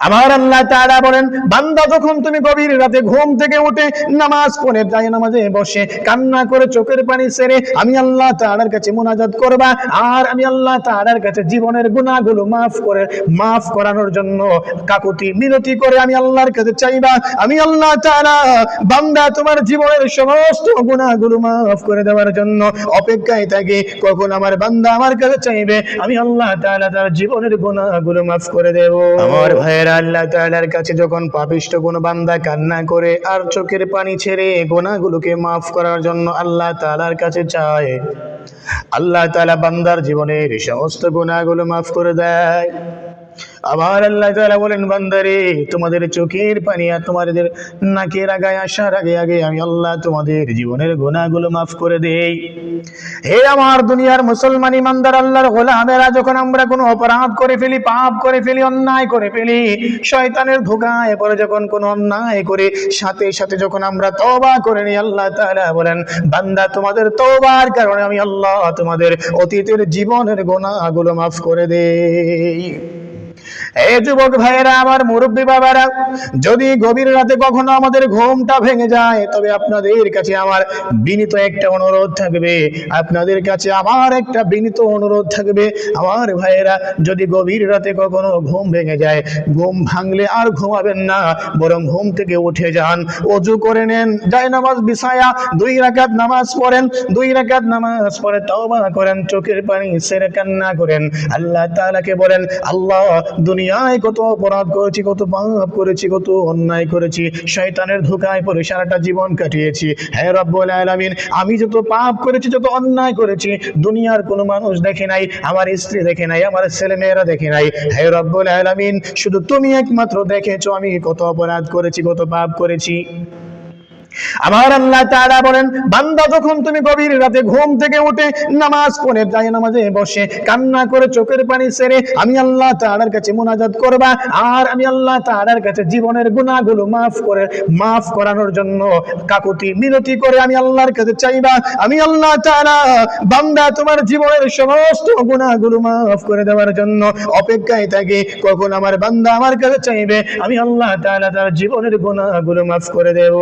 আমার আল্লাহ তাআলা বলেন, বান্দা যখন তুমি গভীর রাতে ঘুম থেকে উঠে নামাজ পড়ে যায় নামাজে বসে কান্না করে চোখের পানি ছেড়ে আমি আল্লাহ তাআলার কাছে মুনাজাত করবা, আর আমি আল্লাহ তাআলার কাছে জীবনের গুনাহগুলো মাফ করানোর জন্য কাকুতি মিনতি করে আমি আল্লাহর কাছে চাইবা, আমি আল্লাহ তাআলা বান্দা তোমার জীবনের সমস্ত গুনাহগুলো মাফ করে দেওয়ার জন্য অপেক্ষায় থাকি কখন আমার বান্দা আমার কাছে চাইবে, আমি আল্লাহ তাআলা তার জীবনের গুনাহগুলো মাফ করে দেব। আমার ভাইয়েরা, আল্লাহ তাআলার কাছে যখন পাপিষ্ঠ কোন বান্দা কান্না করে আর চোখের পানি ছেড়ে গুনাহগুলোকে মাফ করার জন্য আল্লাহ তাআলার কাছে চায়, আল্লাহ তাআলা বান্দার জীবনের সমস্ত গুনাহগুলো মাফ করে দেয়। আবার আল্লাহ তাআলা বলেন, বান্দারে তোমাদের চোখের পানি আর তোমাদের নাকের আগায় আসার আগে আগে আমি আল্লাহ তোমাদের জীবনের গুনাহগুলো মাফ করে দেই। হে আমার দুনিয়ার মুসলমান ইমানদার আল্লাহর গোলামেরা, যখন আমরা কোনো অপরাধ করে ফেলি, পাপ করে ফেলি, অন্যায় করে ফেলি, শয়তানের ধোঁকায় পড়ে যখন কোনো অন্যায় করে সাথে সাথে যখন আমরা তওবা করে নিই, আল্লাহ তাআলা বলেন, বান্দা তোমাদের তওবার কারণে আমি আল্লাহ তোমাদের অতীতের জীবনের গুনাহগুলো মাফ করে দেই। এই যুবক ভাইয়েরা, আমার মুরব্বী বাবারা, যদি গভীর রাতে কখনো আমাদের ঘুমটা ভেঙে যায়, তবে আপনাদের কাছে আমার বিনীত একটা অনুরোধ থাকবে, আপনাদের কাছে আমার একটা বিনীত অনুরোধ থাকবে, আমার ভাইয়েরা, যদি গভীর রাতে কখনো ঘুম ভেঙে যায়, ঘুম ভাঙলে আর ঘুমাবেন না, বরং ঘুম থেকে উঠে যান, ওযু করে নেন, জায়নামাজ বিছায়া 2 রাকাত নামাজ পড়েন, 2 রাকাত নামাজ পড়ে তওবা করেন, চোখের পানি ছেড়ে কান্না করেন, আল্লাহ তাআলাকে বলেন, আল্লাহ দুনিয়ায় কত অপরাধ করেছি, কত পাপ করেছি, কত অন্যায় করেছি, শয়তানের ধোঁকায় পড়ে সারাটা জীবন কাটিয়েছি। হে রব্বুল আলামিন, আমি যত পাপ করেছি, যত অন্যায় করেছি, দুনিয়ার কোনো মানুষ দেখে নাই, আমার স্ত্রী দেখে নাই, আমার ছেলে মেয়েরা দেখে নাই। হে রব্বুল আলামিন, শুধু তুমি একমাত্র দেখেছো আমি কত অপরাধ করেছি, কত পাপ করেছি। আমার আল্লাহ তাআলা বলেন, বান্দা যখন তুমি গভীর রাতে ঘুম থেকে উঠে নামাজ পড়ে যায় নামাজে বসে কান্না করে চোখের পানি ছেড়ে আমি আল্লাহ তাআলার কাছে মুনাজাত করবা, আর আমি আল্লাহ তাআলার কাছে জীবনের গুনাহগুলো মাফ করানোর জন্য কাকুতি মিনতি করে আমি আল্লাহর কাছে চাইবা, আমি আল্লাহ তাআলা বান্দা তোমার জীবনের সমস্ত গুনাহগুলো মাফ করে দেওয়ার জন্য অপেক্ষায় থাকি কখন আমার বান্দা আমার কাছে চাইবে, আমি আল্লাহ তাআলা তার জীবনের গুনাহগুলো মাফ করে দেব।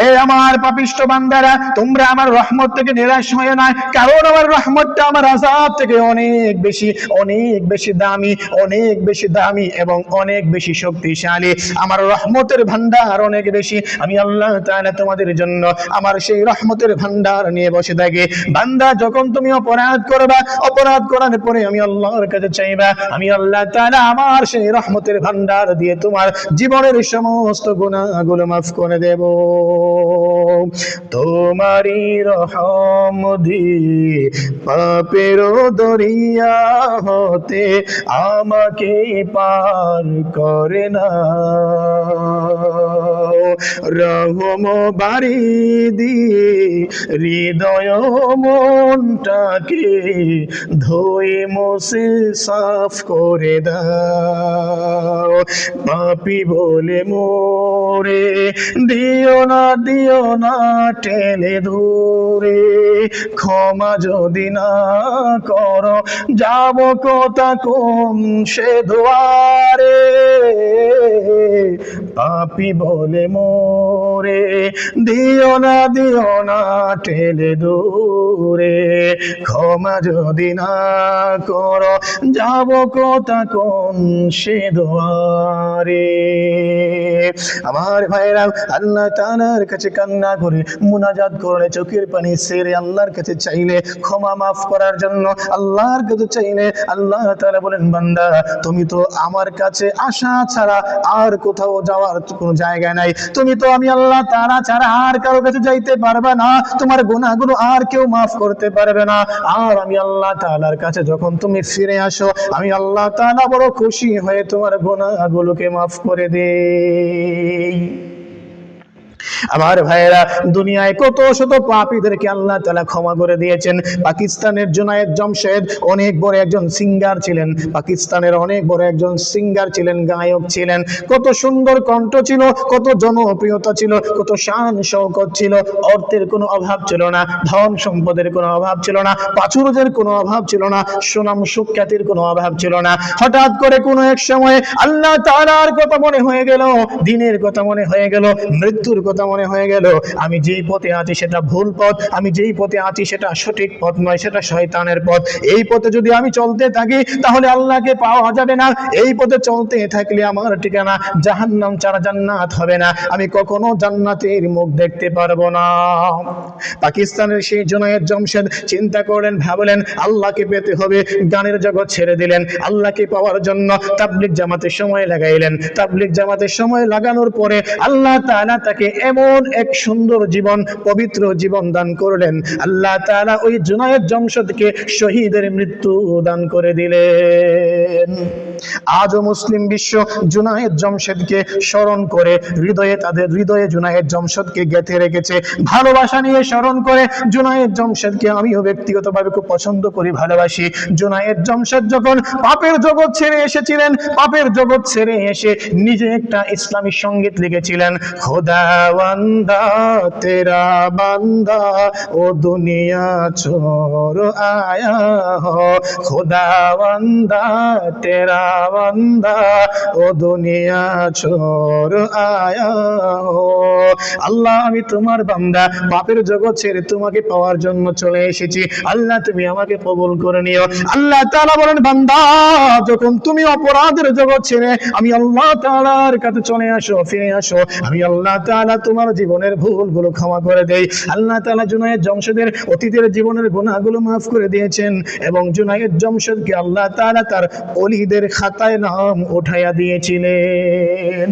এ আমার পাপিষ্ঠ বান্দারা, তোমরা আমার রহমত থেকে নিরাশ হয়ে না, কারণ আমার রহমতটা আমার আযাব থেকে অনেক বেশি দামি, অনেক বেশি দামি এবং অনেক বেশি শক্তিশালী। আমার রহমতের ভান্ডার অনেক বেশি, আমি আল্লাহ তাআলা তোমাদের জন্য আমার সেই রহমতের ভান্ডার নিয়ে বসে থাকি। বান্দা যখন তুমি অপরাধ করবা, অপরাধ করার পরে আমি আল্লাহর কাছে চাইবা, আমি আল্লাহ তাআলা আমার সেই রহমতের ভান্ডার দিয়ে তোমার জীবনের সমস্ত গুনাহগুলো মাফ করে দেব। তোমারি রহমত দিয়ে পাপের দরিয়া হতে আমাকে পার করে না, রহম বাড়ি দিয়ে হৃদয় মনটাকে ধুয়ে মুছে সাফ করে দাও, পাপী বলে মোরে দিও না টেনে দূরে, ক্ষমা যদি না করো যাব কোথা কোন সে দুয়ারে, পাপী বলে মোরে দিও না টেনে দূরে, ক্ষমা যদি না করো যাব কোথা কোন সে দুয়ারে। আমার ভাইরা, আল্লাহ তাআলার কাছে কান্না করে মুনাজাত করে চোখের পানি ছেড়ে আল্লাহর কাছে চাইলে, ক্ষমা মাফ করার জন্য আল্লাহর কাছে চাইলে, আল্লাহ তাআলা বলেন, বান্দা তুমি তো আমার কাছে আসা ছাড়া আর কোথাও যাওয়ার কোনো জায়গা নাই, তুমি তো আমি আল্লাহ তাআলা ছাড়া আর কারো কাছে যাইতে পারবে না, তোমার গুনাহগুলো আর কেউ মাফ করতে পারবে না, আর আমি আল্লাহ তাআলার কাছে যখন তুমি ফিরে আসো, আমি আল্লাহ তাআলা বড় খুশি হয়ে তোমার গুনাহগুলোকে মাফ করে দেই। আমার ভাইয়েরা, দুনিয়ায় কত শত পাপীদেরকে আল্লাহ তাআলা ক্ষমা করে দিয়েছেন। পাকিস্তানের জুনায়েদ জমশেদ অনেক বড় একজন সিঙ্গার ছিলেন, পাকিস্তানের অনেক বড় একজন সিঙ্গার ছিলেন, গায়ক ছিলেন। কত সুন্দর কণ্ঠ ছিল, কত জনপ্রিয়তা ছিল, কত শান শৌকত ছিল। অর্থের কোনো অভাব ছিল না, ধন সম্পদের কোনো অভাব ছিল না, প্রাচুর্যের কোনো অভাব ছিল না, সুনাম সুখ্যাতির কোনো অভাব ছিল না। হঠাৎ করে কোনো এক সময় আল্লাহ তাআলার কথা মনে হয়ে গেল, দিনের কথা মনে হয়ে গেল, মৃত্যুর কথা মনে হয়ে গেল। আমি যেই পথে আছি সেটা ভুল পথ, আমি যেই পথে আছি সেটা সঠিক পথ নয়, সেটা শয়তানের পথ। এই পথে যদি আমি চলতে থাকি তাহলে আল্লাহকে পাওয়া যাবে না। এই পথে চলতে থাকলে আমার ঠিকানা জাহান্নাম ছাড়া জান্নাত হবে না, আমি কখনো জান্নাতের মুখ দেখতে পারবো না। পাকিস্তানের সেই জুনায়েদ জমশেদ চিন্তা করলেন, ভাবলেন আল্লাহকে পেতে হবে, গানের জগৎ ছেড়ে দিলেন। আল্লাহকে পাওয়ার জন্য তাবলিগ জামাতে সময় লাগাইলেন। তাবলিগ জামাতে সময় লাগানোর পরে আল্লাহ তাআলা তাকে এমন এক সুন্দর জীবন, পবিত্র জীবন দান করলেন। আল্লাহ তাআলা ওই জুনায়েদ জমশেদকে শহীদের মৃত্যু দান করে দিলেন। আজও মুসলিম বিশ্ব জুনায়েদ জমশেদকে স্মরণ করে হৃদয়ে, তাদের হৃদয়ে জুনায়েদ জমশেদকে গেঁথে রেখেছে। ভালোবাসা নিয়ে স্মরণ করে জুনায়েদ জমশেদকে আমিও ব্যক্তিগতভাবে খুব পছন্দ করি, ভালোবাসি। জুনায়েদ জমশেদ যখন পাপের জগৎ ছেড়ে এসেছিলেন, পাপের জগৎ ছেড়ে এসে নিজে একটা ইসলামী সঙ্গীত লিখেছিলেন। খোদাওয়ান্দা তেরা বান্দা ও দুনিয়া ছোর আয়া হো, খোদাওয়ান্দা তেরা বান্দা ও দুনিয়া ছোর আয়া হো। আল্লাহ, আমি তোমার বান্দা, পাপের জগৎ ছেড়ে তোমাকে পাওয়ার জন্য চলে এসেছি। আল্লাহ, তুমি আমাকে কবুল করে নিও। আল্লাহ তাআলা বলেন, বান্দা, যখন তুমি অপরাধের জগৎ ছেড়ে আমি আল্লাহ তাআলার কাছে চলে আসো, ফিরে আসো, আমি আল্লাহ তাআলা তোমার জীবনের ভুলগুলো ক্ষমা করে দেই। আল্লাহ তাআলা জুনায়েদ জমশেদের অতীতের জীবনের গুনাহগুলো মাফ করে দিয়েছেন এবং জুনায়েদ জমশেদকে আল্লাহ তাআলা তার ওলিদের খাতায় নাম উঠাইয়া দিয়েছিলেন।